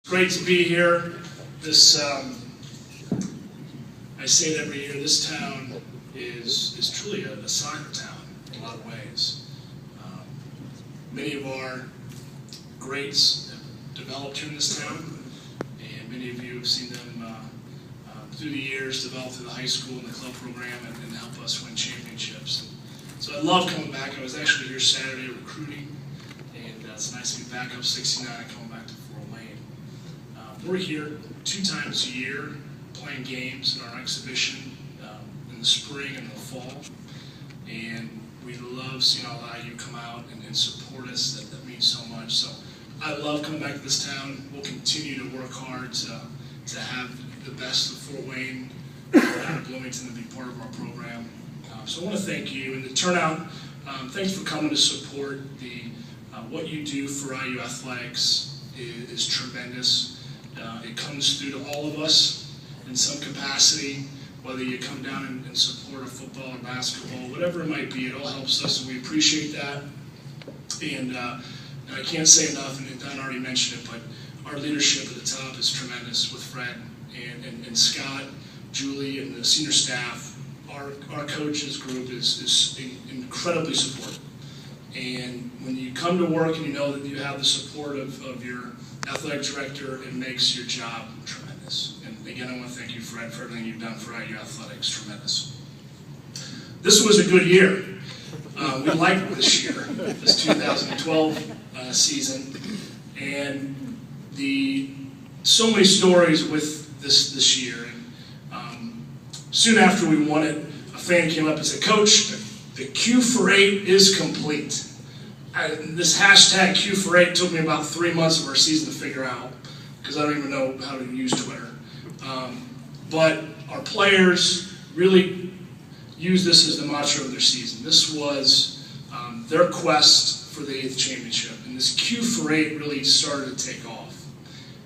Great to be here. This, I say it every year, this town is truly a soccer town in a lot of ways. Many of our greats have developed here in this town, and many of you have seen them through the years develop through the high school and the club program and help us win championships. So I love coming back. I was actually here Saturday recruiting, and it's nice to be back up 69 and coming back to Fort Wayne. We're here 2 times a year playing games in our exhibition in the spring and the fall, and we love seeing all of you come out and support us. That means so much. So I love coming back to this town. We'll continue to work hard to have the best of Fort Wayne out of Bloomington to be part of our program. So I want to thank you, and the turnout. Thanks for coming to support what you do for IU athletics is tremendous. It comes through to all of us in some capacity, whether you come down and support a football or basketball, whatever it might be. It all helps us, and we appreciate that. And I can't say enough, and Don already mentioned it, but our leadership at the top is tremendous with Fred and Scott, Julie, and the senior staff. Our coaches group is incredibly supportive. And when you come to work and you know that you have the support of your athletic director, it makes your job tremendous. And again, I want to thank you, Fred, for everything you've done for IU athletics. Tremendous. This was a good year. We liked this year, this 2012 season, and so many stories with this year. And soon after we won it, a fan came up and said, "Coach, the Q for 8 is complete." This hashtag Q for 8 took me about 3 months of our season to figure out, because I don't even know how to use Twitter. But our players really used this as the mantra of their season. This was their quest for the 8th championship, and this Q for 8 really started to take off.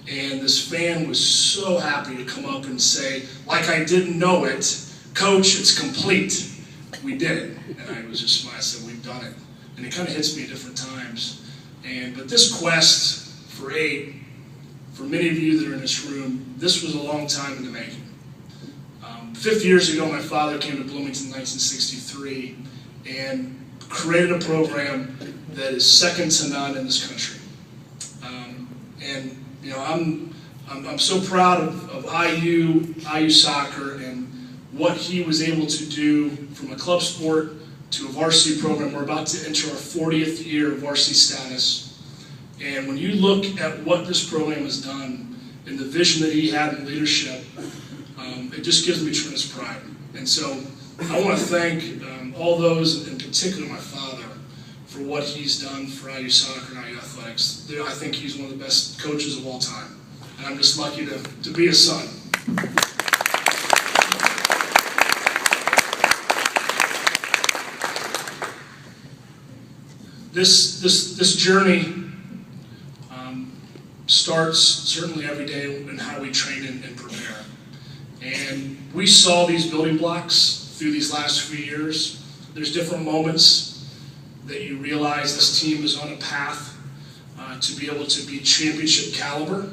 And this fan was so happy to come up and say, like I didn't know it, "Coach, it's complete." We did it. And I was just smiling. I said, "We've done it." And it kind of hits me at different times. But this quest for 8, for many of you that are in this room, this was a long time in the making. 50 years ago, my father came to Bloomington in 1963 and created a program that is second to none in this country. And you know, I'm so proud of IU soccer and what he was able to do from a club sport to a varsity program. We're about to enter our 40th year of varsity status. And when you look at what this program has done and the vision that he had in leadership, it just gives me tremendous pride. And so I want to thank all those, in particular my father, for what he's done for IU soccer and IU athletics. I think he's one of the best coaches of all time. And I'm just lucky to be his son. This journey starts certainly every day in how we train and prepare. And we saw these building blocks through these last few years. There's different moments that you realize this team is on a path to be able to be championship caliber.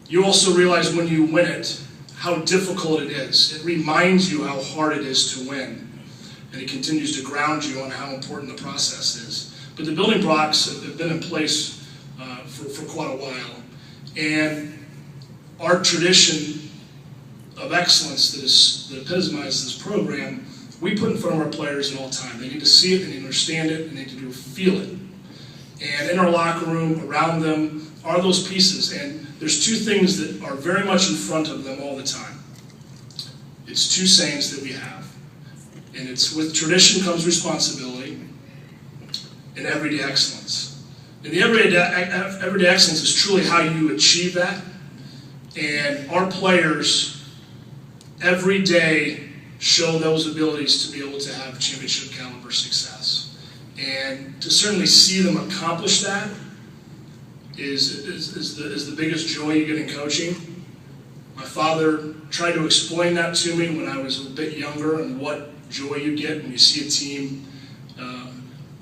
You also realize when you win it, how difficult it is. It reminds you how hard it is to win. And it continues to ground you on how important the process is. But the building blocks have been in place for quite a while. And our tradition of excellence that epitomizes this program, we put in front of our players at all time. They need to see it, they need to understand it, and they need to feel it. And in our locker room, around them, are those pieces. And there's 2 things that are very much in front of them all the time. It's 2 sayings that we have. And it's with tradition comes responsibility and everyday excellence. And the everyday excellence is truly how you achieve that. And our players every day show those abilities to be able to have championship caliber success. And to certainly see them accomplish that is the biggest joy you get in coaching. My father tried to explain that to me when I was a bit younger, and what joy you get when you see a team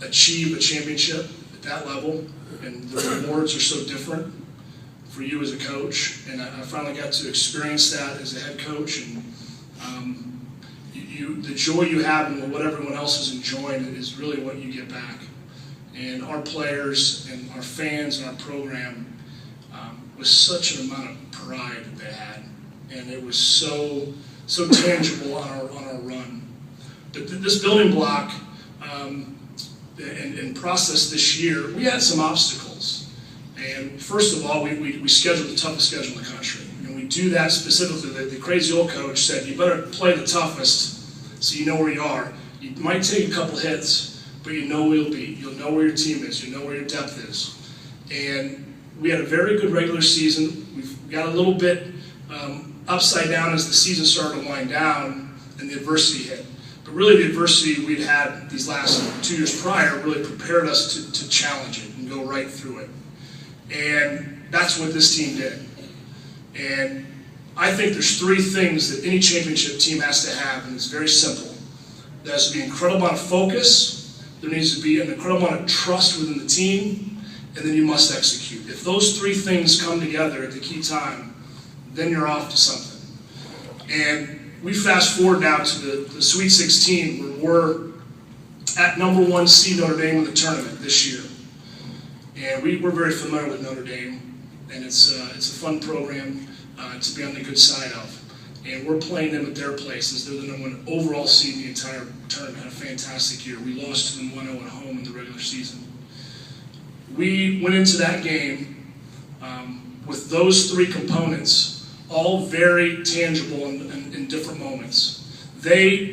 achieve a championship at that level, and the rewards are so different. for you as a coach, and I finally got to experience that as a head coach. And the joy you have in what everyone else is enjoying is really what you get back. And our players and our fans and our program was such an amount of pride that they had, and it was so tangible on our run. But this building block and process this year, we had some obstacles. And first of all, we scheduled the toughest schedule in the country, and we do that specifically. The crazy old coach said, you better play the toughest so you know where you are. You might take a couple hits, but you know where you'll be. You'll know where your team is. You'll know where your depth is. And we had a very good regular season. We've got a little bit upside down as the season started to wind down and the adversity hit. But really the adversity we'd had these last 2 years prior really prepared us to challenge it and go right through it. And that's what this team did. And I think there's 3 things that any championship team has to have, and it's very simple. There has to be an incredible amount of focus, there needs to be an incredible amount of trust within the team, and then you must execute. If those 3 things come together at the key time, then you're off to something. And we fast forward now to the Sweet 16, where we're at #1 seed Notre Dame in the tournament this year. And we're very familiar with Notre Dame, and it's a fun program to be on the good side of. And we're playing them at their places. They're the #1 overall seed in the entire tournament. Had a fantastic year. We lost to them 1-0 at home in the regular season. We went into that game with those 3 components, all very tangible in different moments. They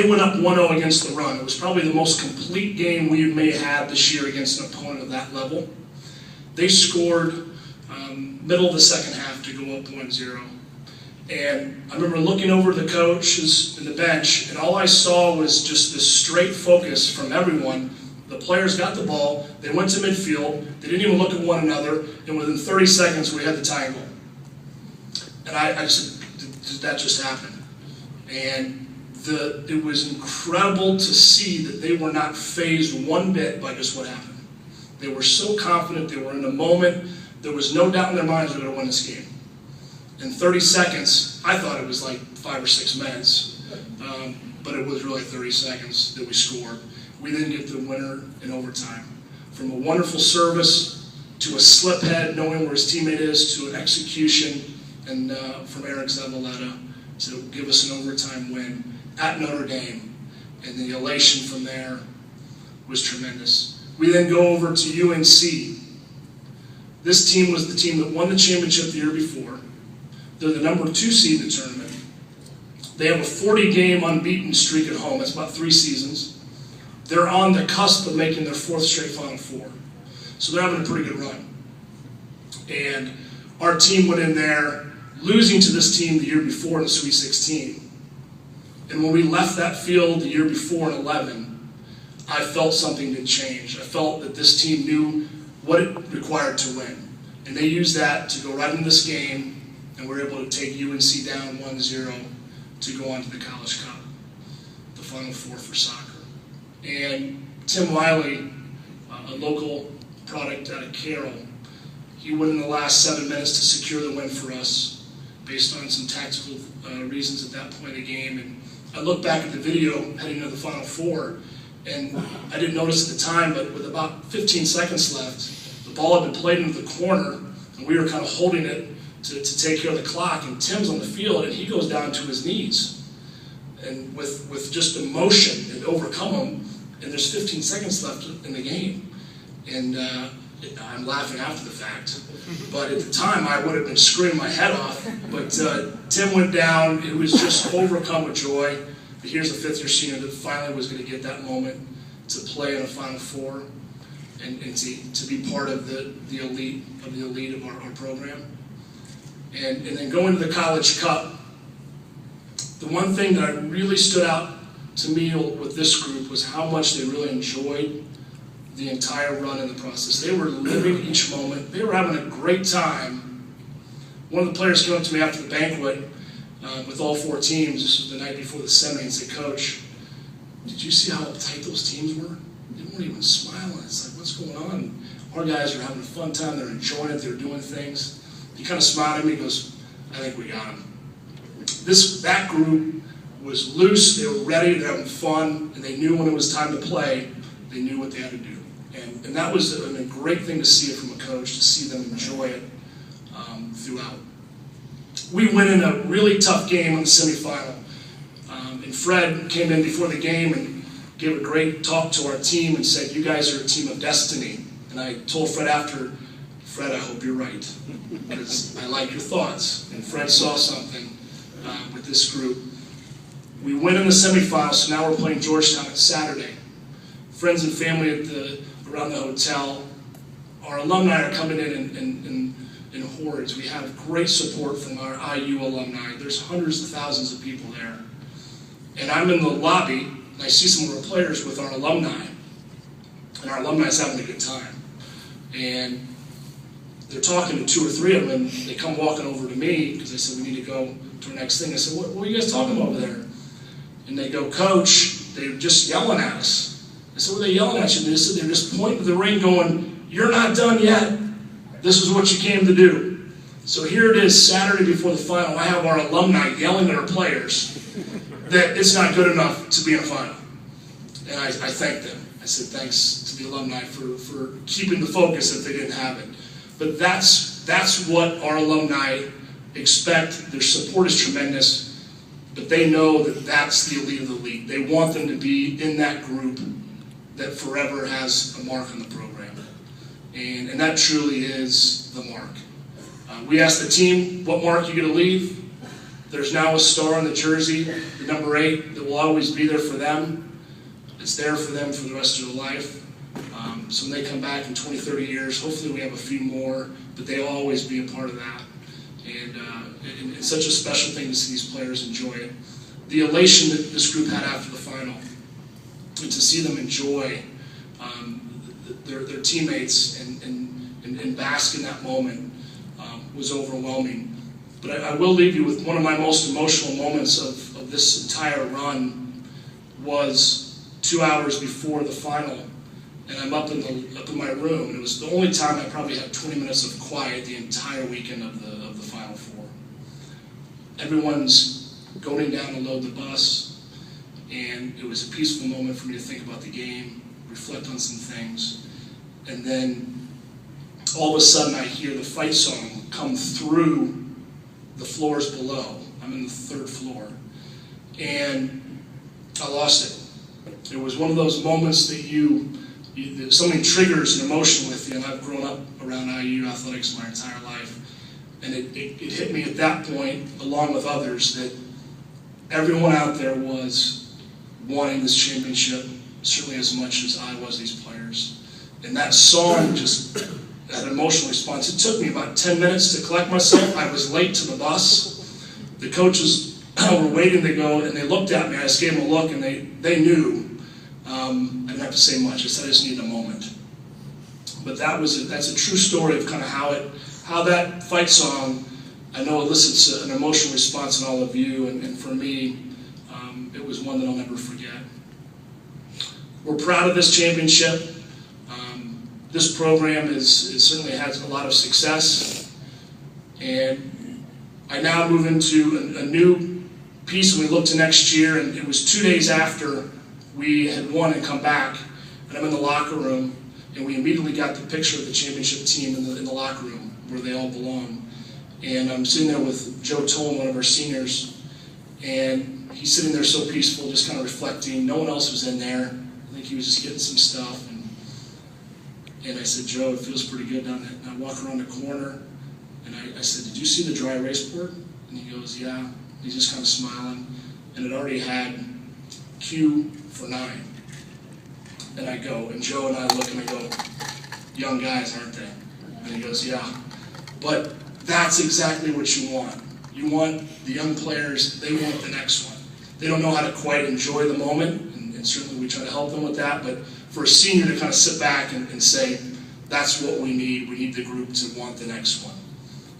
went up 1-0 against the run. It was probably the most complete game we may have had this year against an opponent of that level. They scored middle of the second half to go up 1-0. And I remember looking over the coaches in the bench, and all I saw was just this straight focus from everyone. The players got the ball, they went to midfield, they didn't even look at one another, and within 30 seconds we had the tying goal. And I just, that just happened. And it was incredible to see that they were not fazed one bit by just what happened. They were so confident, they were in the moment, there was no doubt in their minds they were going to win this game. In 30 seconds, I thought it was like 5 or 6 minutes, but it was really 30 seconds that we scored. We then get the winner in overtime. From a wonderful service to a slip head, knowing where his teammate is, to an execution, and from Eric Zavaleta to give us an overtime win at Notre Dame. And the elation from there was tremendous. We then go over to UNC. This team was the team that won the championship the year before. They're the #2 seed in the tournament. They have a 40-game unbeaten streak at home. That's about 3 seasons. They're on the cusp of making their 4th straight Final Four. So they're having a pretty good run. And our team went in there losing to this team the year before in the Sweet 16. And when we left that field the year before in 11, I felt something had changed. I felt that this team knew what it required to win. And they used that to go right into this game, and we're able to take UNC down 1-0 to go on to the College Cup, the Final Four for soccer. And Tim Wiley, a local product out of Carroll, he went in the last 7 minutes to secure the win for us based on some tactical reasons at that point in the game. And I look back at the video heading to the Final Four, and I didn't notice at the time, but with about 15 seconds left, the ball had been played into the corner, and we were kind of holding it to take care of the clock, and Tim's on the field, and he goes down to his knees. And with just emotion, it overcome him, and there's 15 seconds left in the game. And I'm laughing after the fact, but at the time I would have been screaming my head off. But Tim went down, it was just overcome with joy. But here's a 5th-year senior that finally was going to get that moment to play in a Final Four and to be part of the elite of our program. And then going to the College Cup, the one thing that really stood out to me with this group was how much they really enjoyed the entire run in the process. They were living each moment. They were having a great time. One of the players came up to me after the banquet with all 4 teams. This was the night before the semi, and said, "Coach, did you see how tight those teams were? They weren't even smiling." It's like, what's going on? Our guys are having a fun time. They're enjoying it. They're doing things. He kind of smiled at me and goes, I think we got him. That group was loose. They were ready. They were having fun. And they knew when it was time to play, they knew what they had to do. And that was a great thing to see it from a coach, to see them enjoy it throughout. We went in a really tough game in the semifinal. And Fred came in before the game and gave a great talk to our team and said, you guys are a team of destiny. And I told Fred after, Fred, I hope you're right, because I like your thoughts. And Fred saw something with this group. We win in the semifinals, so now we're playing Georgetown on Saturday. Friends and family around the hotel. Our alumni are coming in hordes. We have great support from our IU alumni. There's hundreds of thousands of people there. And I'm in the lobby, and I see some of our players with our alumni. And our alumni is having a good time. And they're talking to 2 or 3 of them, and they come walking over to me, because they said, we need to go to our next thing. I said, what are you guys talking about over there? And they go, Coach, they're just yelling at us. I said, what are they yelling at you? They said, they're just pointing to the ring going, you're not done yet. This is what you came to do. So here it is, Saturday before the final. I have our alumni yelling at our players that it's not good enough to be in a final. And I thanked them. I said, thanks to the alumni for keeping the focus if they didn't have it. But that's what our alumni expect. Their support is tremendous, but they know that that's the elite of the league. They want them to be in that group that forever has a mark on the program. And that truly is the mark. We asked the team, what mark are you going to leave? There's now a star on the jersey, the number 8, that will always be there for them. It's there for them for the rest of their life. So when they come back in 20, 30 years, hopefully we have a few more, but they'll always be a part of that. And it's such a special thing to see these players enjoy it. The elation that this group had after the final, and to see them enjoy their teammates and bask in that moment was overwhelming. But I will leave you with one of my most emotional moments of this entire run was 2 hours before the final. And I'm up in my room, and it was the only time I probably had 20 minutes of quiet the entire weekend of the Final Four. Everyone's going down to load the bus, and it was a peaceful moment for me to think about the game, reflect on some things, and then all of a sudden I hear the fight song come through the floors below. I'm in the 3rd floor, and I lost it. It was one of those moments that something triggers an emotion with you, and I've grown up around IU athletics my entire life. And it hit me at that point, along with others, that everyone out there was wanting this championship, certainly as much as I was these players. And that song just had an emotional response. It took me about 10 minutes to collect myself. I was late to the bus. The coaches were waiting to go, and they looked at me. I just gave them a look, and they knew. I didn't have to say much. I said I just needed a moment. But that's a true story of kind of how that fight song, I know, elicits an emotional response in all of you, and for me, it was one that I'll never forget. We're proud of this championship. This program certainly has a lot of success, and I now move into a new piece when we look to next year, and it was 2 days after we had won and come back, and I'm in the locker room, and we immediately got the picture of the championship team in the locker room where they all belong. And I'm sitting there with Joe Tolan, one of our seniors, and he's sitting there so peaceful, just kind of reflecting. No one else was in there. I think he was just getting some stuff. And I said, Joe, it feels pretty good down there. And I walk around the corner, and I said, did you see the dry erase board? And he goes, yeah. He's just kind of smiling. And it already had Q for 9. And I go, and Joe and I look, and I go, young guys, aren't they? And he goes, yeah. But that's exactly what you want. You want the young players, they want the next one. They don't know how to quite enjoy the moment, and certainly we try to help them with that, but for a senior to kind of sit back and say, that's what we need. We need the group to want the next one.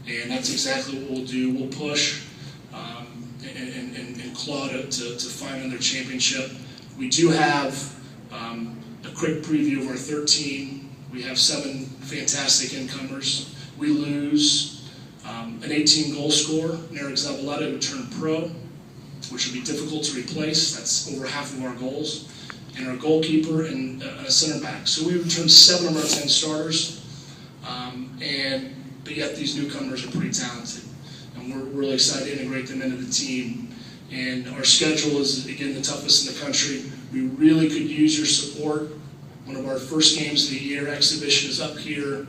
And that's exactly what we'll do. We'll push and claw to find another championship. We do have a quick preview of our 13 We have 7 fantastic incomers. We lose an 18-goal scorer, Eric Zabaleta, who turned pro, which will be difficult to replace. That's over half of our goals. And our goalkeeper and a center back. So we returned 7 of our 10 starters, but yet these newcomers are pretty talented. And we're really excited to integrate them into the team. And our schedule is, again, the toughest in the country. We really could use your support. One of our first games of the year, exhibition, is up here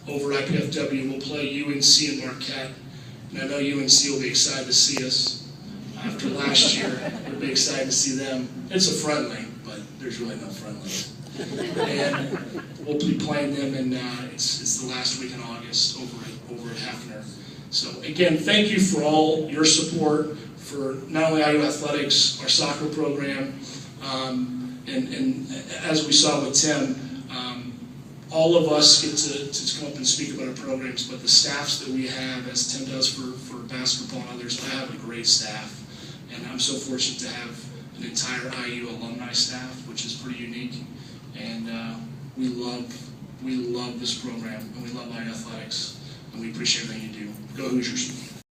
over IPFW. We'll play UNC and Marquette. And I know UNC will be excited to see us. After last year, we'll be excited to see them. It's a friendly, but there's really no friendlies. And we'll be playing them, and it's the last week in August over at Hefner. So again, thank you for all your support for not only IU Athletics, our soccer program, and as we saw with Tim, all of us get to come up and speak about our programs, but the staffs that we have, as Tim does for basketball and others, I have a great staff. And I'm so fortunate to have an entire IU alumni staff, which is pretty unique. And we love this program, and we love IU Athletics, and we appreciate everything you do. Go Hoosiers.